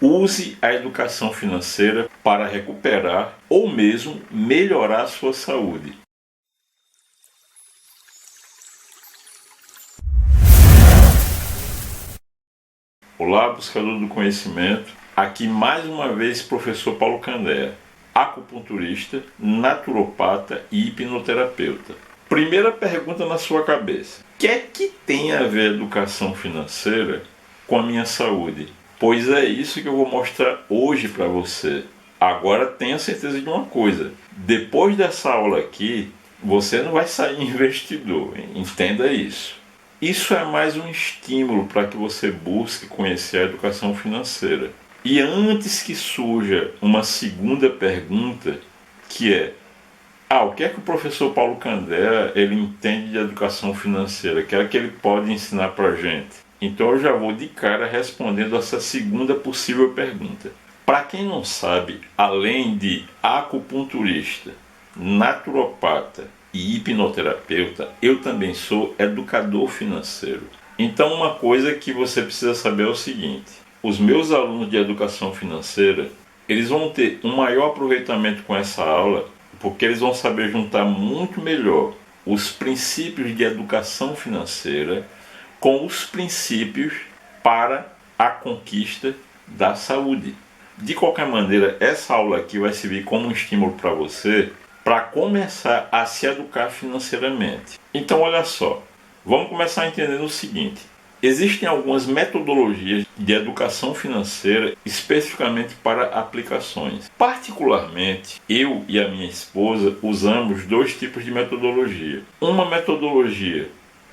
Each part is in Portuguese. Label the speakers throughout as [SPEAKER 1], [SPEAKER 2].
[SPEAKER 1] Use a educação financeira para recuperar ou mesmo melhorar a sua saúde. Olá, buscador do conhecimento. Aqui mais uma vez professor Paulo Candea, acupunturista, naturopata e hipnoterapeuta. Primeira pergunta na sua cabeça: o que é que tem a ver a educação financeira com a minha saúde? Pois é isso que eu vou mostrar hoje para você. Agora tenha certeza de uma coisa: depois dessa aula aqui, você não vai sair investidor, hein? Entenda isso. Isso é mais um estímulo para que você busque conhecer a educação financeira. E antes que surja uma segunda pergunta, que é: o que é que o professor Paulo Candea ele entende de educação financeira? O que é que ele pode ensinar para a gente? Então eu já vou de cara respondendo essa segunda possível pergunta. Para quem não sabe, além de acupunturista, naturopata e hipnoterapeuta, eu também sou educador financeiro. Então uma coisa que você precisa saber é o seguinte: os meus alunos de educação financeira, eles vão ter um maior aproveitamento com essa aula, porque eles vão saber juntar muito melhor os princípios de educação financeira com os princípios para a conquista da saúde. De qualquer maneira, essa aula aqui vai servir como um estímulo para você para começar a se educar financeiramente. Então olha só, vamos começar entendendo o seguinte: existem algumas metodologias de educação financeira especificamente para aplicações. Particularmente, eu e a minha esposa usamos dois tipos de metodologia. Uma metodologia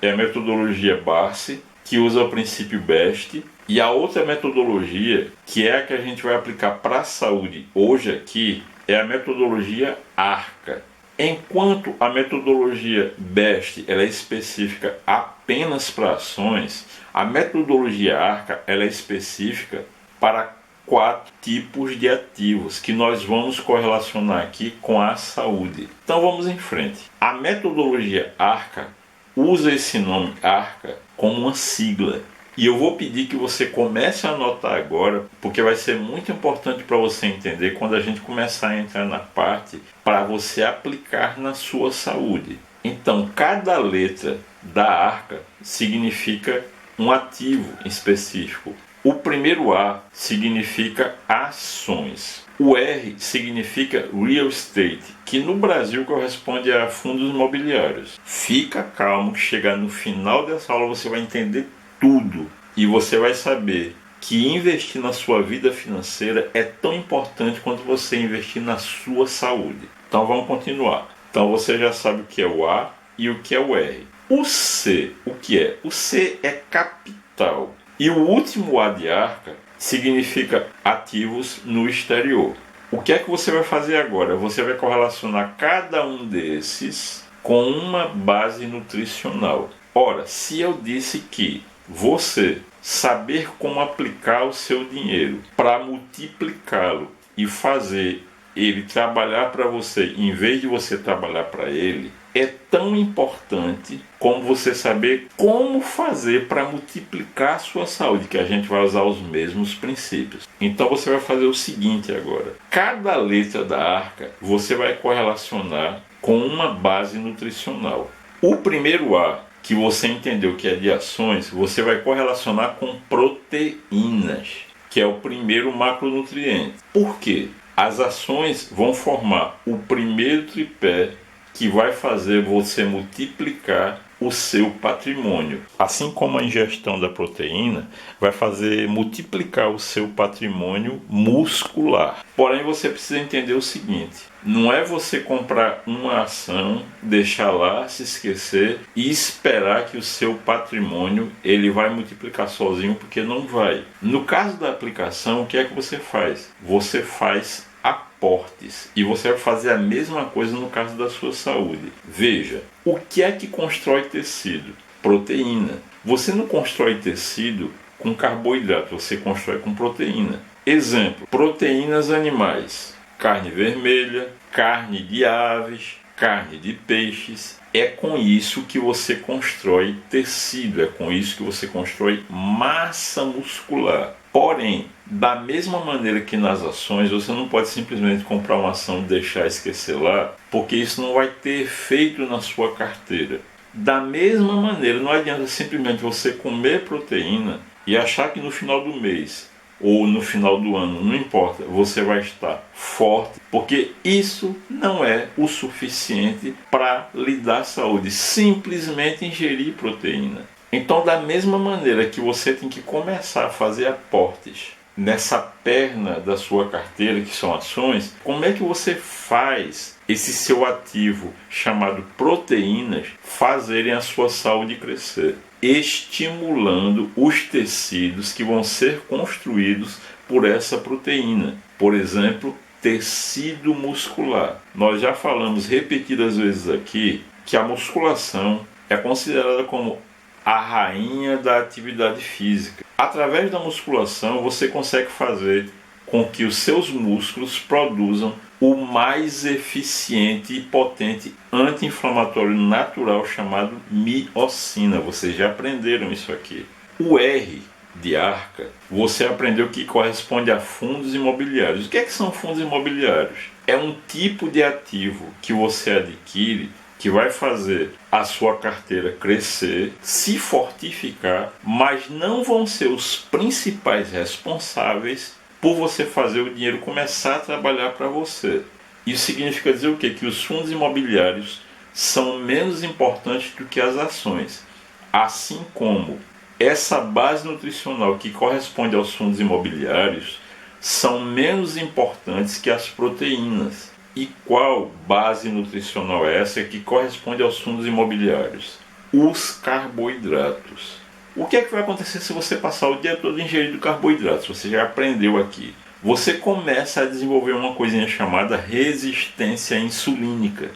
[SPEAKER 1] é a metodologia Barsi, que usa o princípio BEST, e a outra metodologia, que é a que a gente vai aplicar para a saúde hoje aqui, é a metodologia ARCA. Enquanto a metodologia BEST ela é específica apenas para ações, a metodologia ARCA ela é específica para 4 tipos de ativos que nós vamos correlacionar aqui com a saúde. Então vamos em frente. A metodologia ARCA usa esse nome ARCA como uma sigla. E eu vou pedir que você comece a anotar agora, porque vai ser muito importante para você entender quando a gente começar a entrar na parte para você aplicar na sua saúde. Então, cada letra da ARCA significa um ativo específico. O primeiro A significa ações. O R significa real estate, que no Brasil corresponde a fundos imobiliários. Fica calmo que chegar no final dessa aula você vai entender tudo e você vai saber que investir na sua vida financeira é tão importante quanto você investir na sua saúde. Então vamos continuar. Então você já sabe o que é o A e o que é o R. O C, o que é? O C é capital. E o último A de ARCA significa ativos no exterior. O que é que você vai fazer agora? Você vai correlacionar cada um desses com uma base nutricional. Ora, se eu disse que você saber como aplicar o seu dinheiro para multiplicá-lo e fazer ele trabalhar para você em vez de você trabalhar para ele, é tão importante como você saber como fazer para multiplicar a sua saúde, que a gente vai usar os mesmos princípios. Então você vai fazer o seguinte agora: cada letra da ARCA você vai correlacionar com uma base nutricional. O primeiro A, que você entendeu que é de ações, você vai correlacionar com proteínas, que é o primeiro macronutriente. Por quê? As ações vão formar o primeiro tripé que vai fazer você multiplicar o seu patrimônio. Assim como a ingestão da proteína vai fazer multiplicar o seu patrimônio muscular. Porém, você precisa entender o seguinte: não é você comprar uma ação, deixar lá, se esquecer e esperar que o seu patrimônio ele vai multiplicar sozinho, porque não vai. No caso da aplicação, o que é que você faz? Você faz aportes. E você vai fazer a mesma coisa no caso da sua saúde. Veja, o que é que constrói tecido? Proteína. Você não constrói tecido com carboidrato, você constrói com proteína. Exemplo, proteínas animais. Carne vermelha, carne de aves, carne de peixes. É com isso que você constrói tecido, é com isso que você constrói massa muscular. Porém, da mesma maneira que nas ações, você não pode simplesmente comprar uma ação e deixar esquecer lá, porque isso não vai ter efeito na sua carteira. Da mesma maneira, não adianta simplesmente você comer proteína e achar que no final do mês ou no final do ano, não importa, você vai estar forte, porque isso não é o suficiente para lhe dar saúde, simplesmente ingerir proteína. Então, da mesma maneira que você tem que começar a fazer aportes nessa perna da sua carteira, que são ações, como é que você faz esse seu ativo chamado proteínas fazerem a sua saúde crescer? Estimulando os tecidos que vão ser construídos por essa proteína. Por exemplo, tecido muscular. Nós já falamos repetidas vezes aqui que a musculação é considerada como a rainha da atividade física. Através da musculação você consegue fazer com que os seus músculos produzam o mais eficiente e potente anti-inflamatório natural chamado miocina. Vocês já aprenderam isso aqui. O R de arca, você aprendeu que corresponde a fundos imobiliários. O que são fundos imobiliários? É um tipo de ativo que você adquire que vai fazer a sua carteira crescer, se fortificar, mas não vão ser os principais responsáveis por você fazer o dinheiro começar a trabalhar para você. Isso significa dizer o quê? Que os fundos imobiliários são menos importantes do que as ações. Assim como essa base nutricional que corresponde aos fundos imobiliários são menos importantes que as proteínas. E qual base nutricional é essa que corresponde aos fundos imobiliários? Os carboidratos. O que é que vai acontecer se você passar o dia todo ingerindo carboidratos? Você já aprendeu aqui. Você começa a desenvolver uma coisinha chamada resistência insulínica.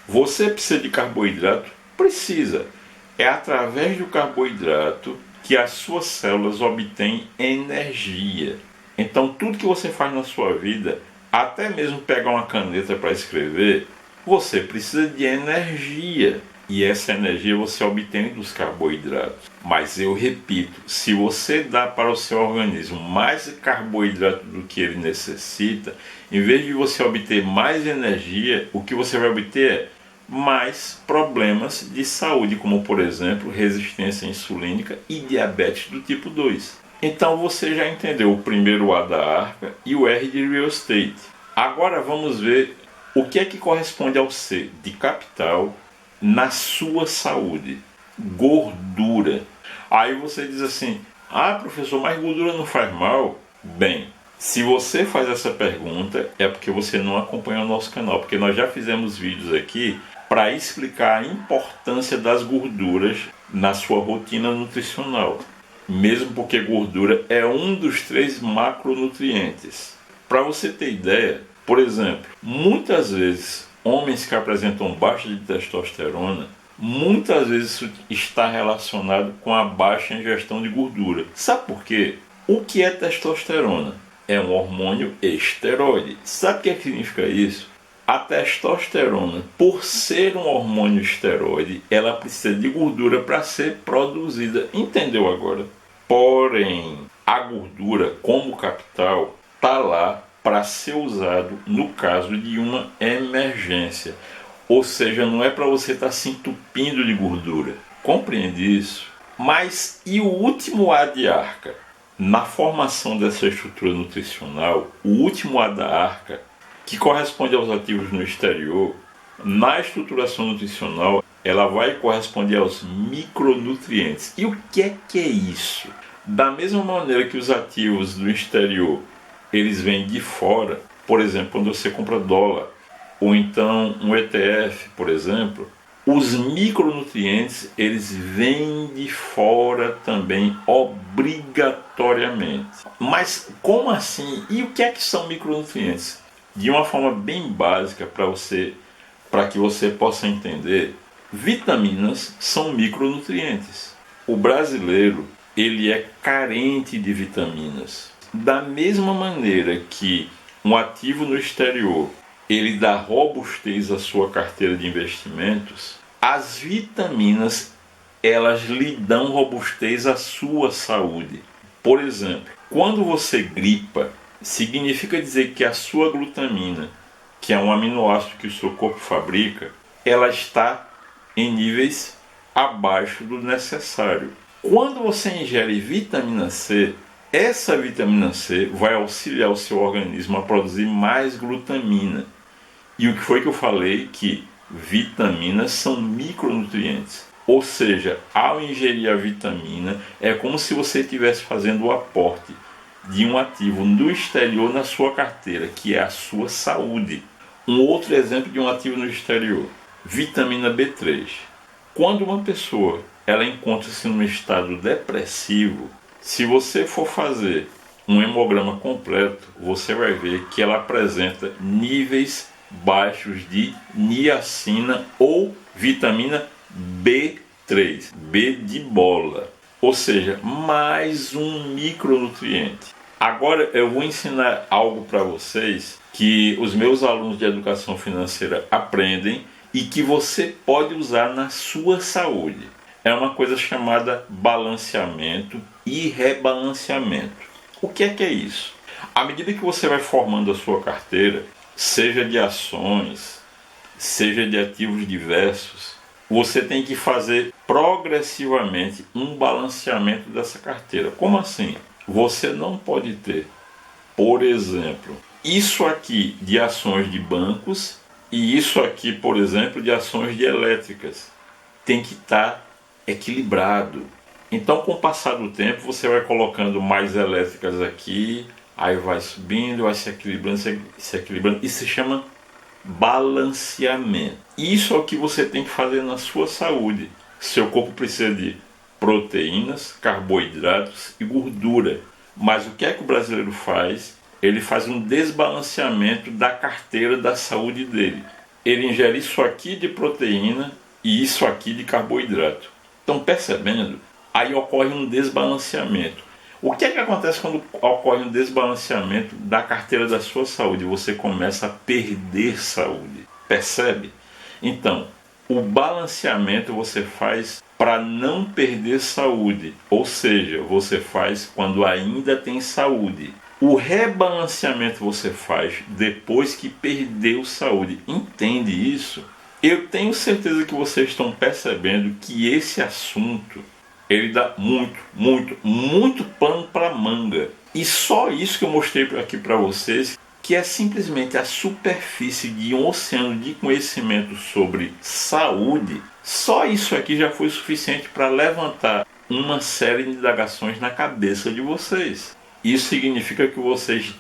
[SPEAKER 1] Você precisa de carboidrato? Precisa. É através do carboidrato que as suas células obtêm energia. Então tudo que você faz na sua vida, até mesmo pegar uma caneta para escrever, você precisa de energia. E essa energia você obtém dos carboidratos. Mas eu repito, se você dá para o seu organismo mais carboidrato do que ele necessita, em vez de você obter mais energia, o que você vai obter é mais problemas de saúde, como por exemplo resistência insulínica e diabetes do tipo 2. Então você já entendeu o primeiro A da arca e o R de real estate. Agora vamos ver o que é que corresponde ao C de capital na sua saúde. Gordura. Aí você diz assim: ah, professor, mas gordura não faz mal? Bem, se você faz essa pergunta é porque você não acompanha o nosso canal, porque nós já fizemos vídeos aqui para explicar a importância das gorduras na sua rotina nutricional. Mesmo porque gordura é um dos 3 macronutrientes. Para você ter ideia, por exemplo, muitas vezes homens que apresentam baixa de testosterona, muitas vezes isso está relacionado com a baixa ingestão de gordura. Sabe por quê? O que é testosterona? É um hormônio esteroide. Sabe o que significa isso? A testosterona, por ser um hormônio esteroide, ela precisa de gordura para ser produzida. Entendeu agora? Porém, a gordura, como capital, está lá para ser usado no caso de uma emergência. Ou seja, não é para você estar se entupindo de gordura. Compreende isso? Mas e o último A de arca? Na formação dessa estrutura nutricional, o último A da arca, que corresponde aos ativos no exterior, na estruturação nutricional, ela vai corresponder aos micronutrientes. E o que é isso? Da mesma maneira que os ativos do exterior, eles vêm de fora, por exemplo, quando você compra dólar, ou então um ETF, por exemplo, os micronutrientes, eles vêm de fora também, obrigatoriamente. Mas como assim? E o que é que são micronutrientes? De uma forma bem básica para que você possa entender, vitaminas são micronutrientes. O brasileiro, ele é carente de vitaminas. Da mesma maneira que um ativo no exterior, ele dá robustez à sua carteira de investimentos, as vitaminas, elas lhe dão robustez à sua saúde. Por exemplo, Quando você gripa, significa dizer que a sua glutamina, que é um aminoácido que o seu corpo fabrica, ela está em níveis abaixo do necessário. Quando você ingere vitamina C, essa vitamina C vai auxiliar o seu organismo a produzir mais glutamina. E o que foi que eu falei? Que vitaminas são micronutrientes. Ou seja, ao ingerir a vitamina, é como se você estivesse fazendo o aporte de um ativo do exterior na sua carteira, que é a sua saúde. Um outro exemplo de um ativo no exterior, vitamina B3. Quando uma pessoa ela encontra-se num estado depressivo, se você for fazer um hemograma completo, você vai ver que ela apresenta níveis baixos de niacina ou vitamina B3, B de bola, ou seja, mais um micronutriente. Agora eu vou ensinar algo para vocês que os meus alunos de educação financeira aprendem e que você pode usar na sua saúde. É uma coisa chamada balanceamento e rebalanceamento. O que é isso? À medida que você vai formando a sua carteira, seja de ações, seja de ativos diversos, você tem que fazer progressivamente um balanceamento dessa carteira. Como assim? Você não pode ter, por exemplo, isso aqui de ações de bancos e isso aqui, por exemplo, de ações de elétricas. Tem que estar equilibrado. Então, com o passar do tempo, você vai colocando mais elétricas aqui, aí vai subindo, vai se equilibrando, se equilibrando. Isso se chama balanceamento. Isso é o que você tem que fazer na sua saúde. Seu corpo precisa de proteínas, carboidratos e gordura. Mas o que é que o brasileiro faz? Ele faz um desbalanceamento da carteira da saúde dele. Ele ingere isso aqui de proteína e isso aqui de carboidrato. Estão percebendo? Aí ocorre um desbalanceamento. O que é que acontece quando ocorre um desbalanceamento da carteira da sua saúde? Você começa a perder saúde. Percebe? Então, o balanceamento você faz para não perder saúde. Ou seja, você faz quando ainda tem saúde. O rebalanceamento você faz depois que perdeu saúde. Entende isso? Eu tenho certeza que vocês estão percebendo que esse assunto ele dá muito pano para manga. E só isso que eu mostrei aqui para vocês, que é simplesmente a superfície de um oceano de conhecimento sobre saúde, só isso aqui já foi suficiente para levantar uma série de indagações na cabeça de vocês. Isso significa que vocês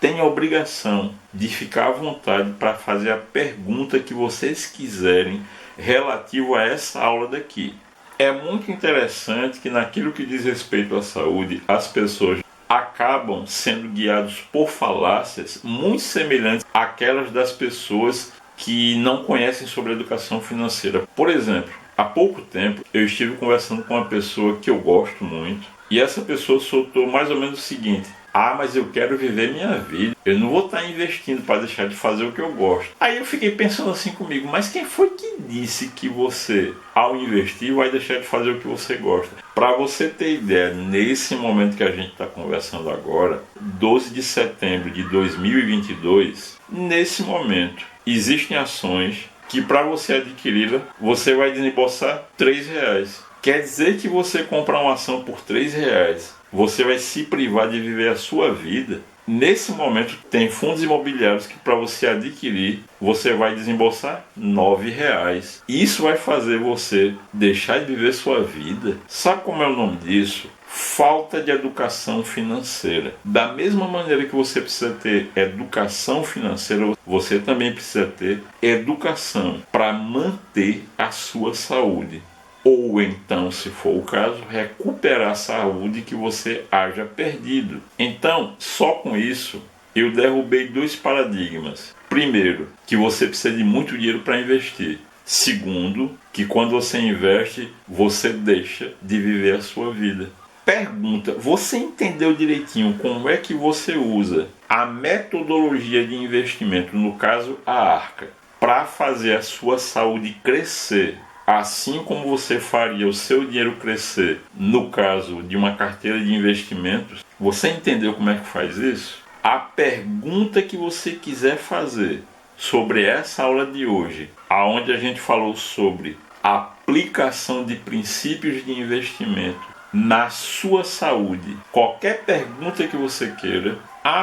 [SPEAKER 1] têm a obrigação de ficar à vontade para fazer a pergunta que vocês quiserem relativo a essa aula daqui. É muito interessante que naquilo que diz respeito à saúde, as pessoas acabam sendo guiados por falácias muito semelhantes àquelas das pessoas que não conhecem sobre educação financeira. Por exemplo, há pouco tempo eu estive conversando com uma pessoa que eu gosto muito, e essa pessoa soltou mais ou menos o seguinte: mas eu quero viver minha vida, eu não vou estar investindo para deixar de fazer o que eu gosto. Aí eu fiquei pensando assim comigo, mas quem foi que disse que você, ao investir, vai deixar de fazer o que você gosta? Para você ter ideia, nesse momento que a gente está conversando agora, 12 de setembro de 2022, nesse momento, existem ações que para você adquiri-la, você vai desembolsar R$3. Quer dizer que você comprar uma ação por R$3, você vai se privar de viver a sua vida. Nesse momento tem fundos imobiliários que para você adquirir, você vai desembolsar R$9. Isso vai fazer você deixar de viver sua vida. Sabe como é o nome disso? Falta de educação financeira. Da mesma maneira que você precisa ter educação financeira, você também precisa ter educação para manter a sua saúde. Ou então, se for o caso, recuperar a saúde que você haja perdido. Então, só com isso, eu derrubei 2 paradigmas. Primeiro, que você precisa de muito dinheiro para investir. Segundo, que quando você investe, você deixa de viver a sua vida. Pergunta, você entendeu direitinho como é que você usa a metodologia de investimento, no caso a Arca, para fazer a sua saúde crescer? assim como você faria o seu dinheiro crescer no caso de uma carteira de investimentos. Você entendeu como é que faz isso? A pergunta que você quiser fazer sobre essa aula de hoje, aonde a gente falou sobre a aplicação de princípios de investimento na sua saúde, qualquer pergunta que você queira.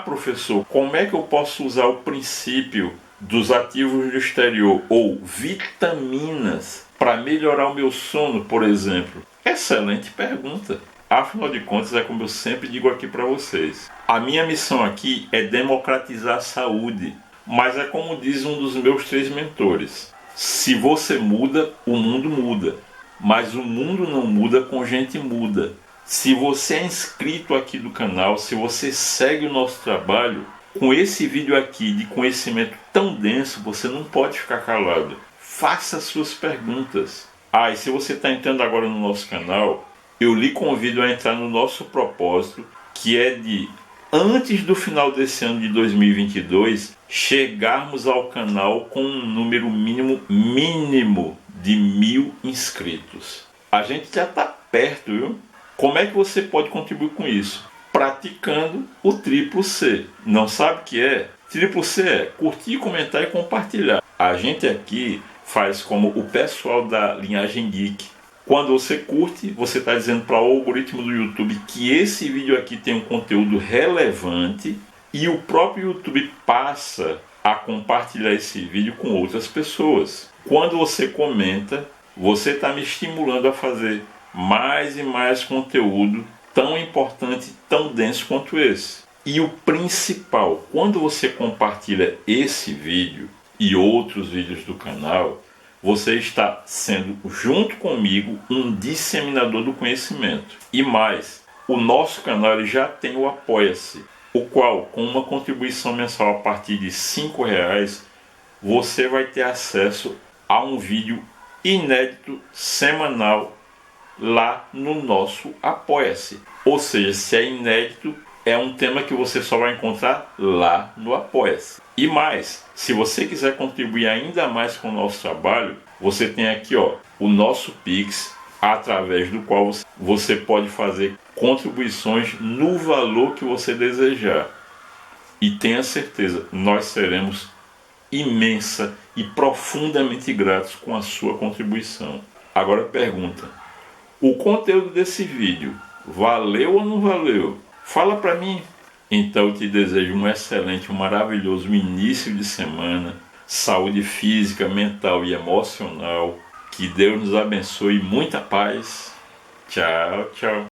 [SPEAKER 1] Professor, como é que eu posso usar o princípio dos ativos do exterior ou vitaminas para melhorar o meu sono, por exemplo? Excelente pergunta. Afinal de contas, é como eu sempre digo aqui para vocês. A minha missão aqui é democratizar a saúde. Mas é como diz um dos meus 3 mentores. Se você muda, o mundo muda. Mas o mundo não muda com gente muda. Se você é inscrito aqui do canal, se você segue o nosso trabalho, com esse vídeo aqui de conhecimento tão denso, você não pode ficar calado. Faça suas perguntas. E se você está entrando agora no nosso canal, eu lhe convido a entrar no nosso propósito, que é de, antes do final desse ano de 2022, chegarmos ao canal com um número mínimo de 1000 inscritos. A gente já está perto, viu? Como é que você pode contribuir com isso? Praticando o triplo C. Não sabe o que é? Triplo C é curtir, comentar e compartilhar. A gente aqui faz como o pessoal da linhagem geek. Quando você curte, você está dizendo para o algoritmo do YouTube que esse vídeo aqui tem um conteúdo relevante e o próprio YouTube passa a compartilhar esse vídeo com outras pessoas. Quando você comenta, você está me estimulando a fazer mais e mais conteúdo tão importante, tão denso quanto esse. E o principal, quando você compartilha esse vídeo e outros vídeos do canal, você está sendo, junto comigo, um disseminador do conhecimento. E mais, o nosso canal ele já tem o Apoia-se, o qual, com uma contribuição mensal a partir de R$5, você vai ter acesso a um vídeo inédito semanal lá no nosso Apoia-se. Ou seja, se é inédito, é um tema que você só vai encontrar lá no Apoia-se. E mais, se você quiser contribuir ainda mais com o nosso trabalho, você tem aqui o nosso Pix, através do qual você pode fazer contribuições no valor que você desejar. E tenha certeza, nós seremos imensa e profundamente gratos com a sua contribuição. Agora pergunta: o conteúdo desse vídeo valeu ou não valeu? Fala para mim. Então eu te desejo um excelente, um maravilhoso início de semana, saúde física, mental e emocional. Que Deus nos abençoe, muita paz. Tchau, tchau.